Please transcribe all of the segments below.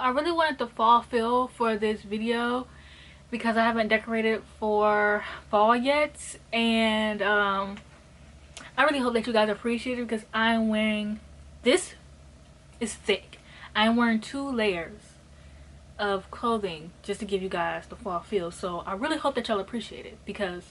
I really wanted the fall feel for this video because I haven't decorated for fall yet, and I really hope that you guys appreciate it because I'm wearing, this is thick. I'm wearing 2 layers of clothing just to give you guys the fall feel. So I really hope that y'all appreciate it because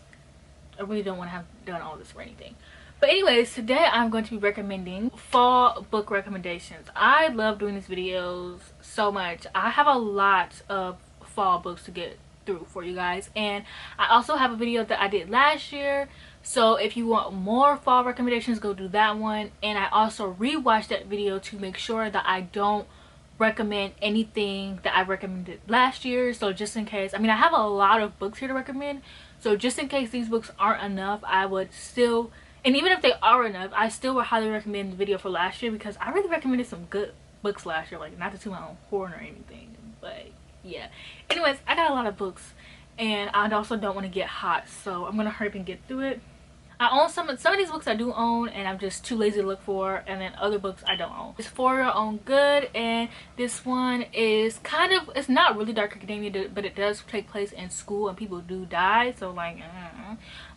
I really don't want to have done all this for anything. But anyways, today I'm going to be recommending fall book recommendations. I love doing these videos so much. I have a lot of fall books to get through for you guys, and I also have a video that I did last year, so if you want more fall recommendations, go do that one. And I also rewatched that video to make sure that I don't recommend anything that I recommended last year. So just in case, I mean, I have a lot of books here to recommend, so just in case these books aren't enough, I would still, and even if they are enough, I still would highly recommend the video for last year because I really recommended some good books last year. Like, not to toot my own horn or anything, but yeah. Anyways, I got a lot of books and I also don't want to get hot, so I'm gonna hurry up and get through it. I own some of these books I do own, and I'm just too lazy to look for, and then other books I don't own. It's For Your Own Good, and this one is kind of, it's not really dark academia, but it does take place in school and people do die, so like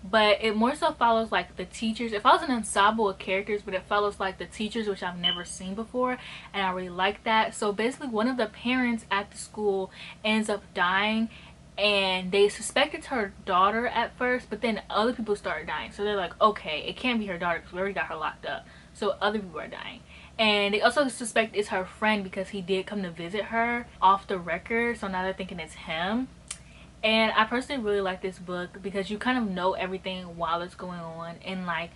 but it more so follows like the teachers. It follows an ensemble of characters, but it follows like the teachers, which I've never seen before, and I really like that. So basically one of the parents at the school ends up dying, and they suspect it's her daughter at first, but then other people start dying, so they're like, okay, it can't be her daughter because we already got her locked up, so other people are dying. And they also suspect it's her friend because he did come to visit her off the record, so now they're thinking it's him. And I personally really like this book because you kind of know everything while it's going on, and like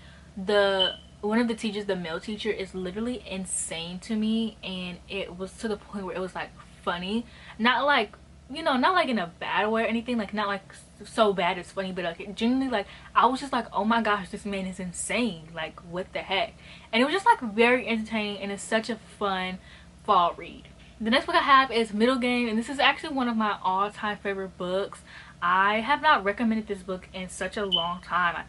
one of the teachers, the male teacher, is literally insane to me, and it was to the point where it was like funny, not like, you know, not like in a bad way or anything, like not like so bad it's funny, but like genuinely, like I was just like, oh my gosh, this man is insane, like what the heck. And it was just like very entertaining, and it's such a fun fall read. The next book I have is Middle Game, and this is actually one of my all-time favorite books. I have not recommended this book in such a long time, I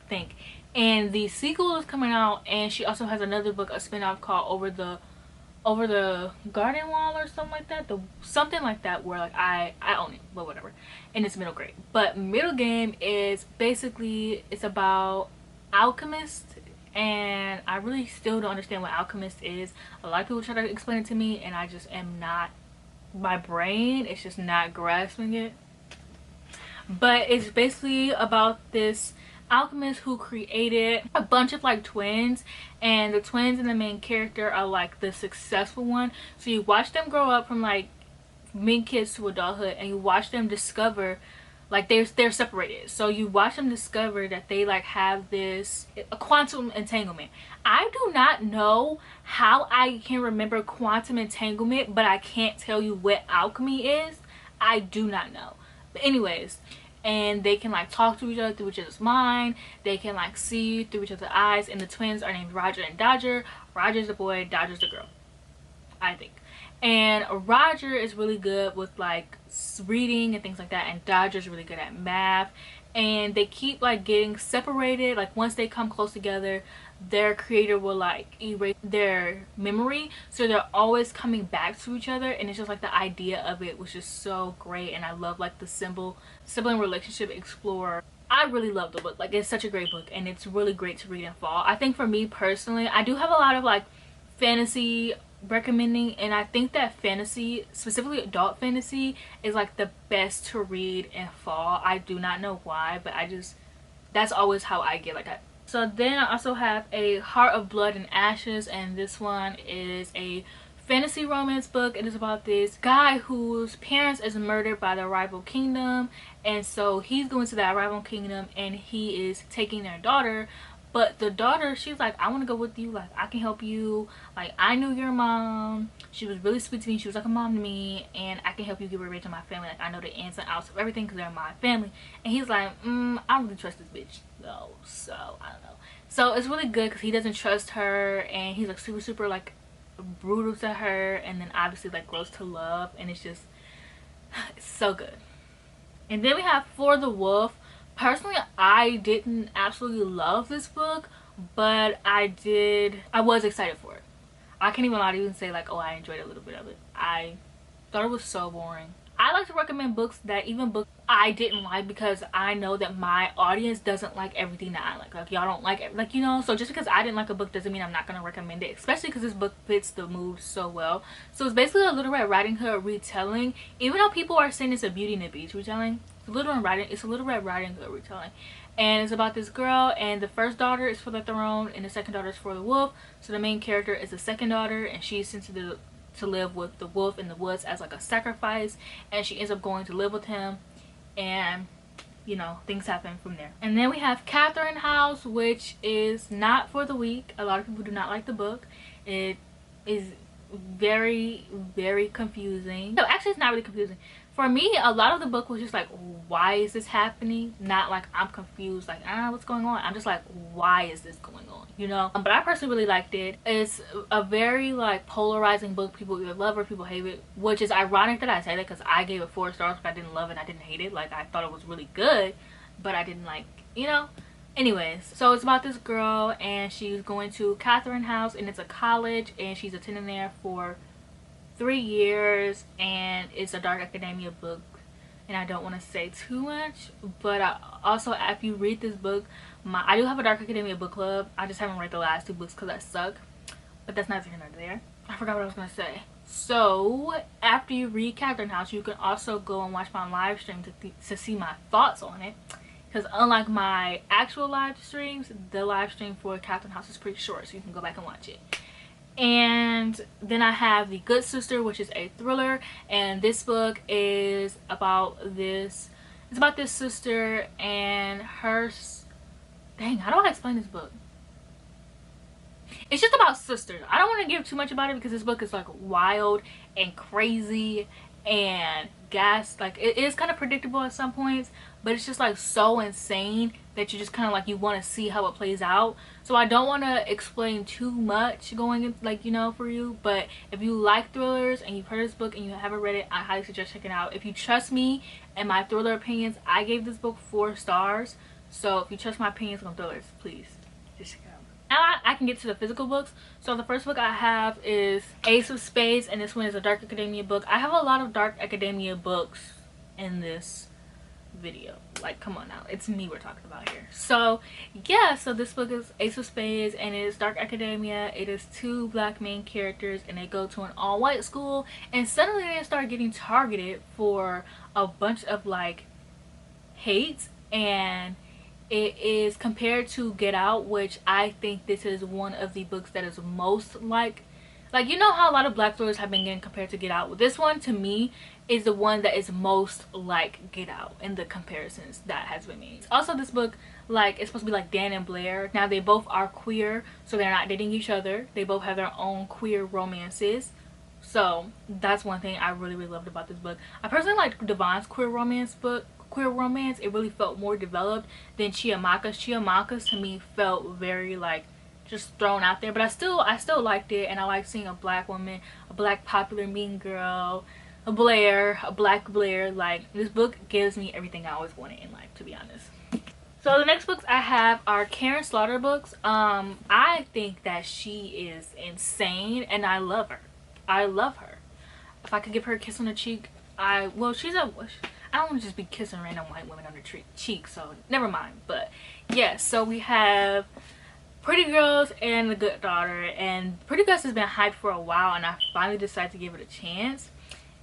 think, and the sequel is coming out, and she also has another book, a spin-off called Over the Garden Wall or something like that, something like that, where like I own it, but whatever, and it's middle grade. But Middle Game is basically, it's about alchemists, and I really still don't understand what alchemist is. A lot of people try to explain it to me, and I just am not, my brain is just not grasping it. But it's basically about this alchemist who created a bunch of like twins, and the twins and the main character are like the successful one. So you watch them grow up from like mid kids to adulthood, and you watch them discover, like they're separated, so you watch them discover that they like have this a quantum entanglement. I do not know how I can remember quantum entanglement, but I can't tell you what alchemy is. I do not know. But anyways, and they can like talk to each other through each other's mind, they can like see through each other's eyes, and the twins are named Roger and Dodger. Roger's the boy, Dodger's the girl, I think. And Roger is really good with like reading and things like that, and Dodger's really good at math, and they keep like getting separated. Like once they come close together, their creator will like erase their memory, so they're always coming back to each other, and it's just like the idea of it was just so great. And I love like the sibling relationship explorer. I really love the book. Like, it's such a great book, and it's really great to read in fall. I think for me personally, I do have a lot of like fantasy recommending, and I think that fantasy, specifically adult fantasy, is like the best to read in fall. I do not know why, but I just, that's always how I get. So then I also have a Heart of Blood and Ashes, and this one is a fantasy romance book. It is about this guy whose parents is murdered by the rival kingdom, and so he's going to that rival kingdom, and he is taking their daughter. But the daughter, she's like, I want to go with you, like I can help you, like I knew your mom, she was really sweet to me, she was like a mom to me, and I can help you get revenge on my family, like I know the ins and outs of everything because they're my family. And he's like, I don't really trust this bitch though, so I don't know. So it's really good because he doesn't trust her, and he's like super like brutal to her, and then obviously like grows to love, and it's just, it's so good. And then we have For the Wolf. Personally, I didn't absolutely love this book, but I was excited for it. I can't even lie to you and say like, oh, I enjoyed a little bit of it. I Thought it was so boring. I like to recommend books that, even books I didn't like, because I know that my audience doesn't like everything that I like. Like, y'all don't like it, like, you know. So just because I didn't like a book doesn't mean I'm not gonna recommend it, especially because this book fits the mood so well. So it's basically a Little Red Riding Hood retelling, even though people are saying it's a Beauty and the Beast retelling. It's a Little Red Riding Hood retelling, and it's about this girl, and the first daughter is for the throne and the second daughter is for the wolf. So the main character is the second daughter, and she's sent to live with the wolf in the woods as like a sacrifice, and she ends up going to live with him, and you know, things happen from there. And then we have Catherine House, which is not for the weak. A lot of people do not like the book. It is very, very confusing. No, actually it's not really confusing. For me, a lot of the book was just like, why is this happening? Not like I'm confused, like, what's going on? I'm just like, why is this going on, you know? But I personally really liked it. It's a very like polarizing book. People either love it or people hate it, which is ironic that I say that, because I gave it 4 stars, but I didn't love it and I didn't hate it. Like, I thought it was really good, but I didn't like, you know? Anyways, so it's about this girl, and she's going to Catherine House, and it's a college, and she's attending there for 3 years, and it's a dark academia book, and I don't want to say too much, but also, if you read this book, I do have a dark academia book club. I just haven't read the last 2 books because I suck, but that's neither here nor there. I forgot what I was gonna say. So after you read Catherine House, you can also go and watch my live stream to see my thoughts on it, because unlike my actual live streams, the live stream for Catherine House is pretty short, so you can go back and watch it. And then I have The Good Sister, which is a thriller, and this book is about this sister and her, dang, how do I explain this book? It's just about sisters. I don't want to give too much about it because this book is like wild and crazy and like, it is kind of predictable at some points, but it's just like so insane that you just kind of like, you want to see how it plays out. So I don't want to explain too much going in, like, you know, for you. But if you like thrillers and you've heard this book and you haven't read it, I highly suggest checking it out. If you trust me and my thriller opinions, I gave this book 4 stars. So if you trust my opinions on thrillers, please just check it out. Now I can get to the physical books. So the first book I have is Ace of Spades, and this one is a dark academia book. I have a lot of dark academia books in this video. Like, come on now, it's me we're talking about here. So yeah, so this book is Ace of Spades, and it is dark academia. It is 2 black main characters, and they go to an all-white school, and suddenly they start getting targeted for a bunch of like hate, and it is compared to Get Out, which I think this is one of the books that is most like, you know how a lot of black thrillers have been getting compared to Get Out. Well, this one to me is the one that is most like Get Out in the comparisons that has been made. Also, this book, like, it's supposed to be like Dan and Blair. Now they both are queer, so they're not dating each other. They both have their own queer romances. So that's one thing I really, really loved about this book. I personally liked Devon's queer romance. It really felt more developed than Chiamaka's. Chiamaka's to me felt very like just thrown out there, but I still liked it, and I like seeing a black woman, a black popular mean girl, a black Blair. Like, this book gives me everything I always wanted in life, to be honest. So the next books I have are Karin Slaughter books. I think that she is insane, and I love her. If I could give her a kiss on the cheek, I don't want to just be kissing random white women on the cheek, so never mind. But yeah, so we have Pretty Girls and The Good Daughter, and Pretty Girls has been hyped for a while, and I finally decided to give it a chance.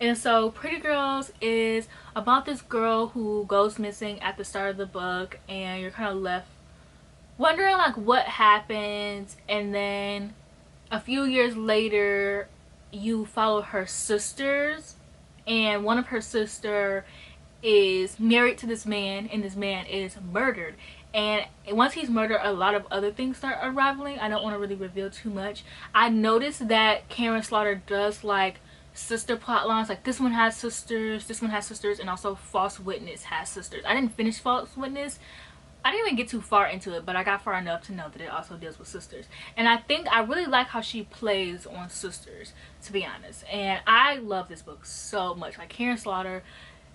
And so Pretty Girls is about this girl who goes missing at the start of the book, and you're kind of left wondering like what happens, and then a few years later you follow her sisters, and one of her sister is married to this man, and this man is murdered. And once he's murdered, a lot of other things start unraveling. I don't want to really reveal too much. I noticed that Karin Slaughter does like sister plot lines, like this one has sisters, and also False Witness has sisters. I didn't finish False Witness. I didn't even get too far into it, but I got far enough to know that it also deals with sisters. And I think I really like how she plays on sisters, to be honest. And I love this book so much. Like, Karin Slaughter,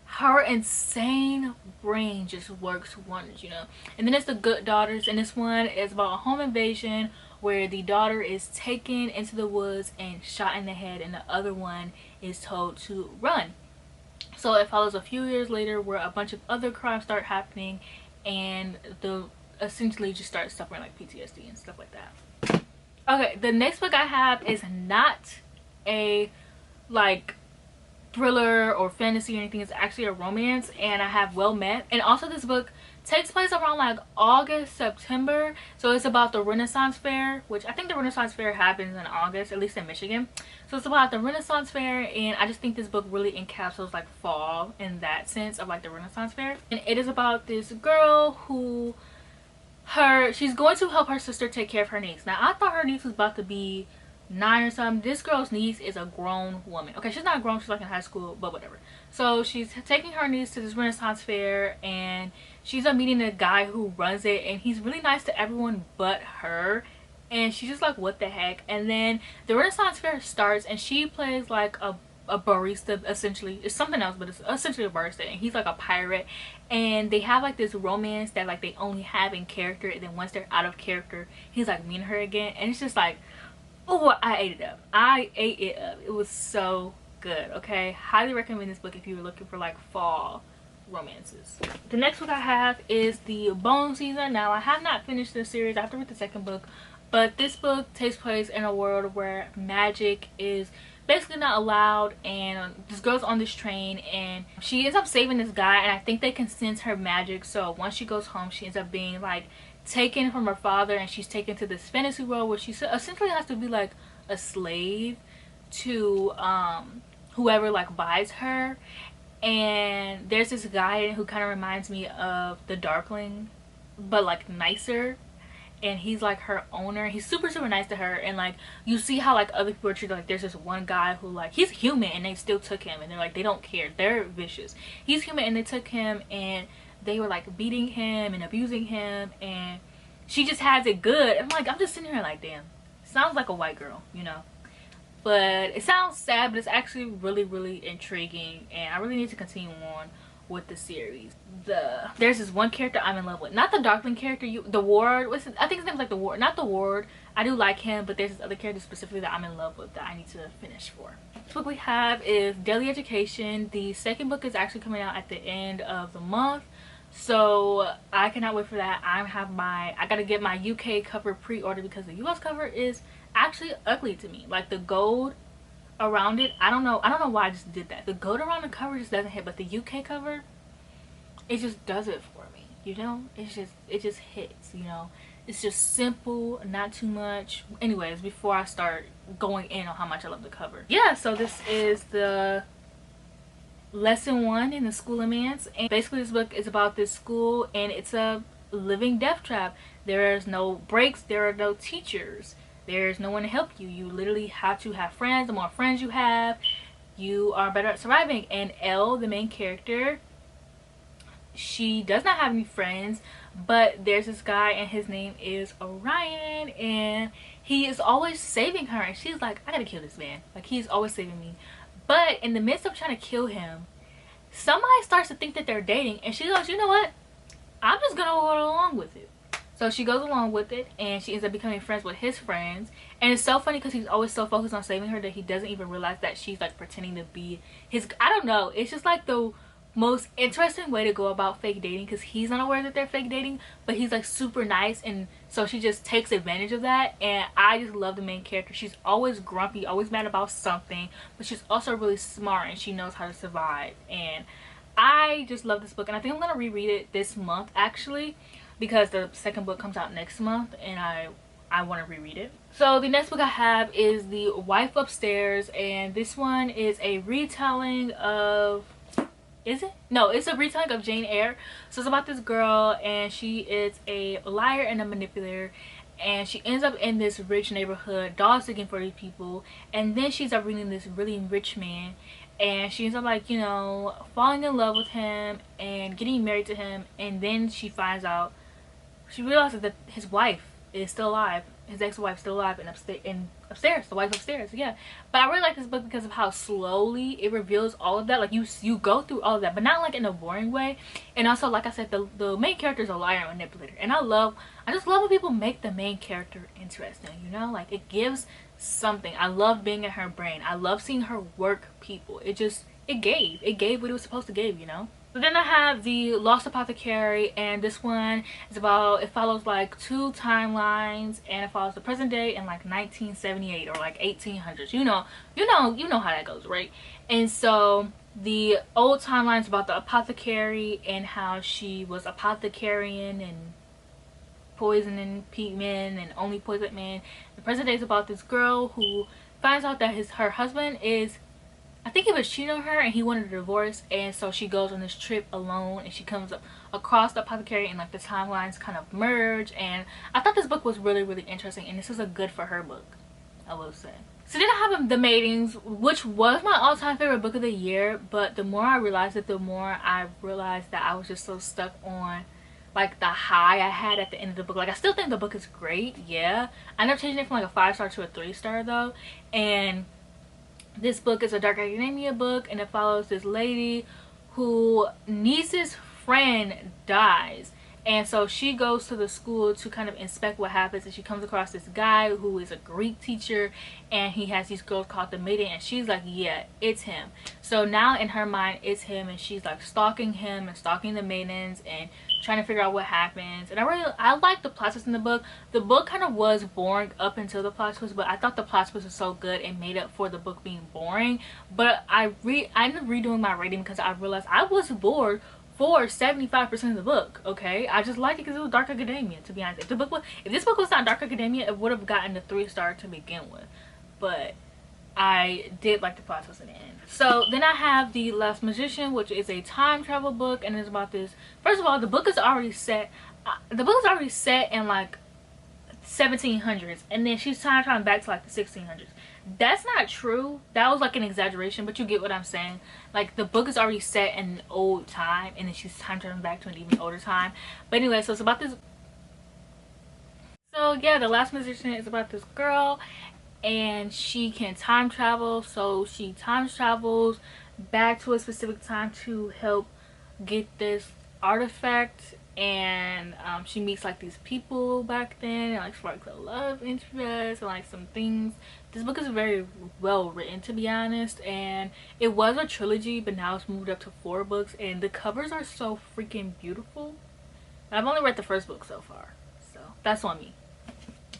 her insane brain just works wonders, you know. And then it's The Good Daughters, and this one is about a home invasion where the daughter is taken into the woods and shot in the head, and the other one is told to run. So it follows a few years later where a bunch of other crimes start happening, and the essentially just start suffering like PTSD and stuff like that. Okay, the next book I have is not a like thriller or fantasy or anything. It's actually a romance, and I have Well Met. And also this book takes place around like August, September. So it's about the Renaissance Fair, which I think the Renaissance Fair happens in August, at least in Michigan. So it's about the Renaissance Fair, and I just think this book really encapsulates like fall in that sense of like the Renaissance Fair. And it is about this girl who she's going to help her sister take care of her niece. Now I thought her niece was about to be 9 or something. This girl's niece is a grown woman. Okay, she's not grown, she's like in high school, but whatever. So she's taking her niece to this Renaissance Fair, and she's meeting a guy who runs it, and he's really nice to everyone but her, and she's just like, what the heck? And then the Renaissance Fair starts, and she plays like a barista. Essentially it's something else, but it's essentially a barista, and he's like a pirate, and they have like this romance that like they only have in character, and then once they're out of character he's like meeting her again, and it's just like, oh, I ate it up. I ate it up. It was so good. Okay, highly recommend this book if you were looking for like fall romances. The next book I have is The Bone Season. Now I have not finished this series. I have to read the second book, but this book takes place in a world where magic is basically not allowed, and this girl's on this train, and she ends up saving this guy, and I think they can sense her magic. So once she goes home, she ends up being like taken from her father, and she's taken to this fantasy world where she essentially has to be like a slave to whoever like buys her. And there's this guy who kind of reminds me of the Darkling, but like nicer, and he's like her owner. He's super nice to her, and like you see how like other people are treated. Like there's this one guy who like, he's human and they still took him, and they're like, they don't care, they're vicious. He's human and they took him, and they were like beating him and abusing him, and she just has it good. I'm like, I'm just sitting here like, damn, sounds like a white girl, you know. But it sounds sad, but it's actually really intriguing, and I really need to continue on with the series. There's this one character I'm in love with, not the Darkling character, the Ward. I think his name's like the Ward, not the Ward. I do like him, but there's this other character specifically that I'm in love with that I need to finish for. Next book we have is Daily Education. The second book is actually coming out at the end of the month, so I cannot wait for that. I gotta get my UK cover pre-ordered because the US cover is actually ugly to me. Like the gold around it, I don't know why I just did that. The gold around the cover just doesn't hit, but the UK cover, it just does it for me, you know. It just hits, you know. It's just simple, not too much. Anyways, before I start going in on how much I love the cover, yeah, so this is the lesson 1 in the School of Mance, and basically this book is about this school, and it's a living death trap. There's no breaks, there are no teachers, there's no one to help you. You literally have to have friends. The more friends you have, you are better at surviving. And Elle, the main character, she does not have any friends, but there's this guy, and his name is Orion, and he is always saving her, and she's like, I gotta kill this man, like he's always saving me. But in the midst of trying to kill him, somebody starts to think that they're dating, and she goes, you know what, I'm just gonna go along with it. So she goes along with it, and she ends up becoming friends with his friends. And it's so funny because he's always so focused on saving her that he doesn't even realize that she's like pretending to be his, I don't know, it's just like the most interesting way to go about fake dating, because he's not aware that they're fake dating, but he's like super nice, and so she just takes advantage of that. And I just love the main character. She's always grumpy, always mad about something, but she's also really smart, and she knows how to survive. And I just love this book, and I think I'm gonna reread it this month actually, because the second book comes out next month, and I want to reread it. So the next book I have is The Wife Upstairs, and this one is a retelling of, is it? No, it's a retelling of Jane Eyre. So it's about this girl, and she is a liar and a manipulator, and she ends up in this rich neighborhood dog sitting for these people, and then she ends up meeting this really rich man, and she ends up like, you know, falling in love with him and getting married to him. And then she finds out, she realizes that his wife is still alive, his ex-wife still alive, and upstairs, the wife upstairs, yeah. But I really like this book because of how slowly it reveals all of that. Like you go through all of that, but not like in a boring way. And also, like I said, the main character is a liar and manipulator, and I just love when people make the main character interesting, you know. Like it gives something. I love being in her brain. I love seeing her work people. It gave what it was supposed to give, you know. But then I have the Lost Apothecary, and this one is about, it follows like 2 timelines, and it follows the present day in like 1978 or like 1800s. You know how that goes, right? And so the old timeline is about the apothecary and how she was apothecarying and poisoning men and only poisoned men. The present day is about this girl who finds out that her husband is, I think he was cheating on her and he wanted a divorce, and so she goes on this trip alone and she comes up across the apothecary and like the timelines kind of merge. And I thought this book was really, really interesting, and this is a good for her book, I will say. So then I have The Maidings, which was my all-time favorite book of the year, but the more I realized it, the more I realized that I was just so stuck on like the high I had at the end of the book. Like, I still think the book is great, yeah. I ended up changing it from like a 5-star to a 3-star though. And this book is a dark academia book, and it follows this lady who niece's friend dies, and so she goes to the school to kind of inspect what happens, and she comes across this guy who is a Greek teacher, and he has these girls called the maiden, and she's like, yeah, it's him. So now in her mind it's him, and she's like stalking him and stalking the maidens and trying to figure out what happens. And I like the plot twist in the book. The book kind of was boring up until the plot twist, but I thought the plot twist was so good and made up for the book being boring. But I ended up redoing my rating because I realized I was bored for 75% of the book. Okay, I just liked it because it was dark academia, to be honest. If this book was not dark academia, it would have gotten a 3-star to begin with. But I did like the plot twist in the end. So then I have The Last Magician, which is a time travel book, and it's about this. First of all, the book is already set. In like 1700s, and then she's time traveling back to like the 1600s. That's not true. That was like an exaggeration, but you get what I'm saying. Like, the book is already set in an old time, and then she's time traveling back to an even older time. But anyway, so it's about this. So yeah, The Last Magician is about this girl, and she can time travel. So she time travels back to a specific time to help get this artifact, and she meets like these people back then, and like sparks a love interest and like some things. This book is very well written, to be honest, and it was a trilogy, but now it's moved up to 4 books, and the covers are so freaking beautiful. I've only read the first book so far, so that's on me.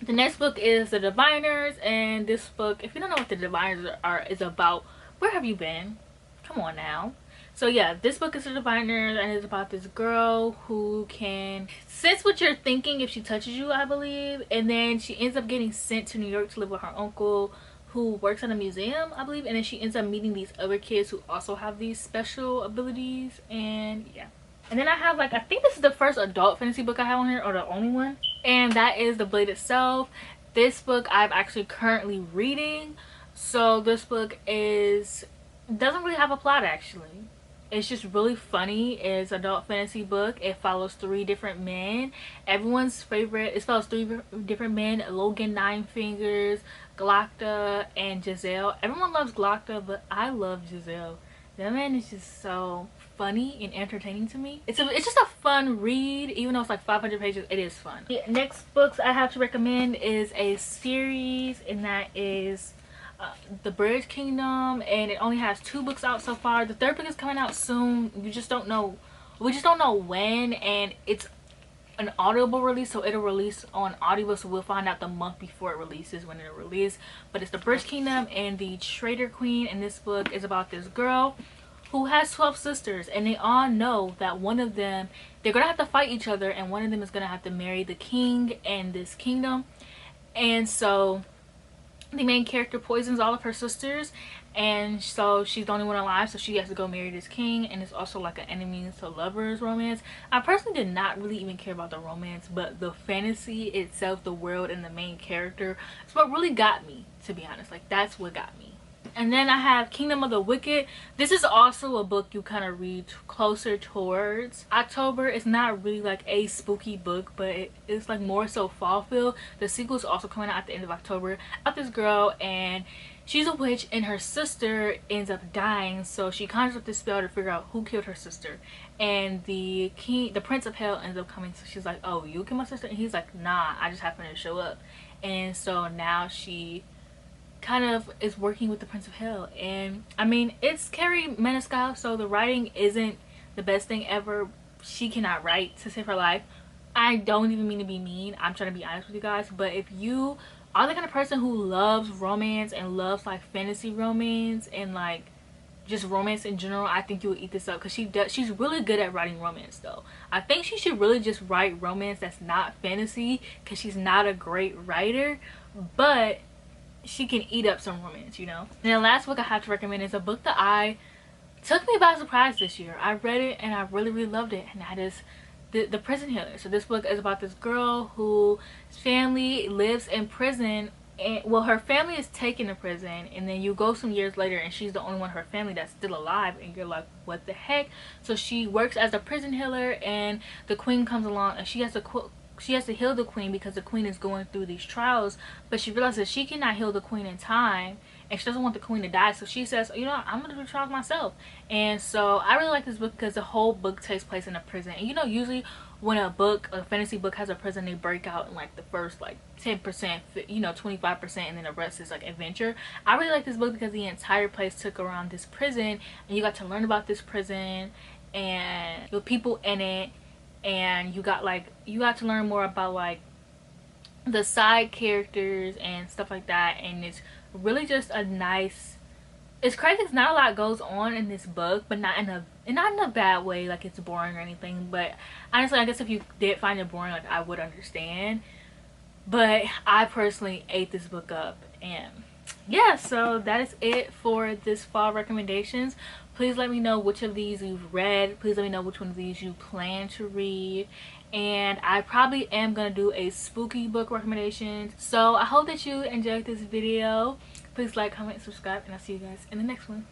The next book is The Diviners, and this book, if you don't know what The Diviners is about, where have you been? Come on now. So yeah, this book is The Diviners, and it's about this girl who can sense what you're thinking if she touches you, I believe. And then she ends up getting sent to New York to live with her uncle, who works in a museum, I believe. And then she ends up meeting these other kids who also have these special abilities, and yeah. And then I have, like, I think this is the first adult fantasy book I have on here, or the only one, and that is The Blade Itself. This book I'm actually currently reading. So this book doesn't really have a plot, actually. It's just really funny. It's an adult fantasy book. It follows 3 different men. Everyone's favorite. It follows 3 different men: Logan, Nine Fingers, Glocta, and Giselle. Everyone loves Glocta, but I love Giselle. That man is just so funny and entertaining to me. It's just a fun read. Even though it's like 500 pages, it is fun. The next books I have to recommend is a series, and that is The Bridge Kingdom, and it only has 2 books out so far. The 3rd book is coming out soon. We just don't know when, and it's an Audible release, so it'll release on Audible, so we'll find out the month before it releases when it'll release. But it's The Bridge Kingdom and the Traitor Queen, and this book is about this girl who has 12 sisters, and they all know that one of them, they're gonna have to fight each other, and one of them is gonna have to marry the king in this kingdom. And so the main character poisons all of her sisters, and so she's the only one alive, so she has to go marry this king. And it's also like an enemies to lovers romance. I personally did not really even care about the romance, but the fantasy itself, the world, and the main character is what really got me, to be honest. Like, that's what got me. And then I have Kingdom of the Wicked. This is also a book you kind of read closer towards October. It's not really like a spooky book, but it's like more so fall feel. The sequel is also coming out at the end of October about this girl, and she's a witch, and her sister ends up dying, so she conjures up this spell to figure out who killed her sister. And the Prince of Hell ends up coming, so she's like, oh, you killed my sister? And he's like, nah, I just happened to show up. And so now she kind of is working with the Prince of Hell. And I mean, it's Karin Maniscal, so the writing isn't the best thing ever. She cannot write to save her life. I don't even mean to be mean, I'm trying to be honest with you guys, but if you are the kind of person who loves romance and loves like fantasy romance and like just romance in general, I think you would eat this up, because she's really good at writing romance though. I think she should really just write romance that's not fantasy, because she's not a great writer, but she can eat up some romance, you know. And the last book I have to recommend is a book that I took me by surprise this year. I read it and I really loved it, and that is the Prison Healer. So this book is about this girl whose family lives in prison, and well, her family is taken to prison, and then you go some years later and she's the only one in her family that's still alive, and you're like, what the heck? So she works as a prison healer, and the queen comes along, and she has to heal the queen because the queen is going through these trials, but she realizes she cannot heal the queen in time, and she doesn't want the queen to die. So she says, you know, I'm gonna do the trials myself. And so I really like this book because the whole book takes place in a prison. And you know, usually when a fantasy book has a prison, they break out in like the first like 10%, you know, 25%, and then the rest is like adventure. I really like this book because the entire place took around this prison, and you got to learn about this prison and the people in it, and you got to learn more about like the side characters and stuff like that. And it's really just a nice, it's crazy because not a lot goes on in this book, but not in a bad way, like it's boring or anything. But honestly, I guess if you did find it boring, like I would understand, but I personally ate this book up. And yeah, so that is it for this fall recommendations. Please let me know which of these you've read. Please let me know which one of these you plan to read. And I probably am gonna do a spooky book recommendation. So I hope that you enjoyed this video. Please like, comment, subscribe, and I'll see you guys in the next one.